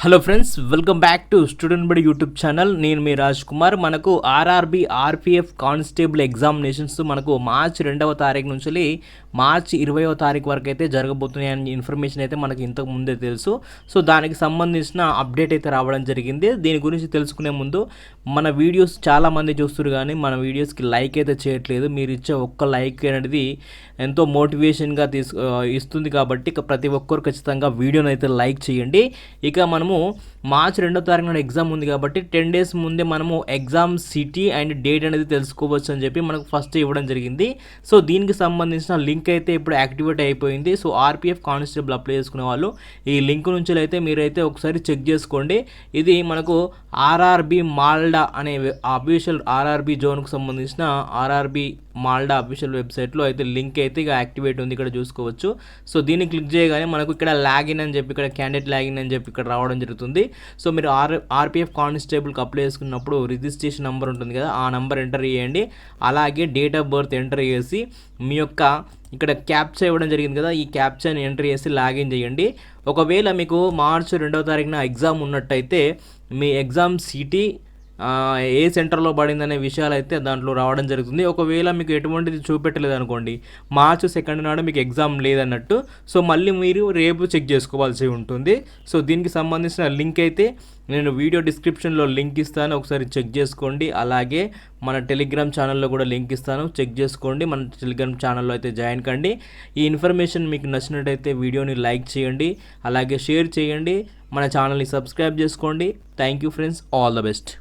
Hello friends, welcome back to student బడి YouTube channel. నేను మీ రాజ్ కుమార్. మనకు ఆర్ఆర్బి ఆర్పిఎఫ్ కానిస్టేబుల్ ఎగ్జామినేషన్స్ మనకు మార్చి 2వ తారీఖు నుంచి మార్చి 20వ తారీఖు వరకు అయితే జరగబోతున్నాయని ఇన్ఫర్మేషన్ అయితే మనకి ఇంతకు ముందే తెలుసు. సో దానికి సంబంధించిన అప్డేట్ అయితే రావడం జరిగింది. దీని గురించి తెలుసుకునే ముందు మన వీడియోస్ చాలామంది చూస్తారు కానీ మన వీడియోస్కి లైక్ అయితే చేయట్లేదు. మీరు ఇచ్చే ఒక్క లైక్ అనేది ఎంతో మోటివేషన్గా ఇస్తుంది. కాబట్టి ప్రతి ఒక్కరు ఖచ్చితంగా వీడియోని అయితే లైక్ చేయండి. ఇక మనము మార్చి 2వ తారీఖు నాడు ఎగ్జామ్ ఉంది కాబట్టి 10 days ముందే మనము ఎగ్జామ్ సిటీ అండ్ డేట్ అనేది తెలుసుకోవచ్చు అని చెప్పి మనకు ఫస్ట్ ఇవ్వడం జరిగింది. సో దీనికి సంబంధించిన లింక్ అయితే ఇప్పుడు యాక్టివేట్ అయిపోయింది. సో ఆర్పిఎఫ్ కానిస్టేబుల్ అప్లై చేసుకునే వాళ్ళు ఈ లింక్ నుంచి అయితే మీరైతే ఒకసారి చెక్ చేసుకోండి. ఇది మనకు ఆర్ఆర్బి మాల్డా అనే అఫీషియల్ ఆర్ఆర్బి జోన్కు సంబంధించిన ఆర్ఆర్బి మాల్డా అఫీషియల్ వెబ్సైట్లో అయితే లింక్ అయితే ఇక యాక్టివేట్ ఉంది, ఇక్కడ చూసుకోవచ్చు. సో దీన్ని క్లిక్ చేయగానే మనకు ఇక్కడ లాగిన్ అని చెప్పి ఇక్కడ క్యాండిడేట్ లాగిన్ అని చెప్పి ఇక్కడ రావడం జరుగుతుంది. సో మీరు ఆర్పిఎఫ్ కానిస్టేబుల్కి అప్లై చేసుకున్నప్పుడు రిజిస్ట్రేషన్ నెంబర్ ఉంటుంది కదా, ఆ నెంబర్ ఎంటర్ చేయండి. అలాగే డేట్ ఆఫ్ బర్త్ ఎంటర్ చేసి మీ యొక్క ఇక్కడ క్యాప్చా ఇవ్వడం జరిగింది కదా, ఈ క్యాప్చాని ఎంటర్ చేసి లాగిన్ చేయండి. ఒకవేళ మీకు మార్చి 2వ తారీఖున ఎగ్జామ్ ఉన్నట్టయితే మీ ఎగ్జామ్ సిటీ ఏ సెంటర్లో పడిందనే విషయాలు అయితే దాంట్లో రావడం జరుగుతుంది. ఒకవేళ మీకు ఎటువంటిది చూపెట్టలేదు అనుకోండి, మార్చి 2 నాడు మీకు ఎగ్జామ్ లేదన్నట్టు, సో మళ్ళీ మీరు రేపు చెక్ చేసుకోవాల్సి ఉంటుంది. సో దీనికి సంబంధించిన లింక్ అయితే నేను వీడియో డిస్క్రిప్షన్లో లింక్ ఇస్తాను, ఒకసారి చెక్ చేసుకోండి. అలాగే మన టెలిగ్రామ్ ఛానల్లో కూడా లింక్ ఇస్తాను, చెక్ చేసుకోండి. మన టెలిగ్రామ్ ఛానల్లో అయితే జాయిన్ కండి. ఈ ఇన్ఫర్మేషన్ మీకు నచ్చినట్టయితే వీడియోని లైక్ చేయండి, అలాగే షేర్ చేయండి, మన ఛానల్ని సబ్స్క్రైబ్ చేసుకోండి. Thank you friends, all the best.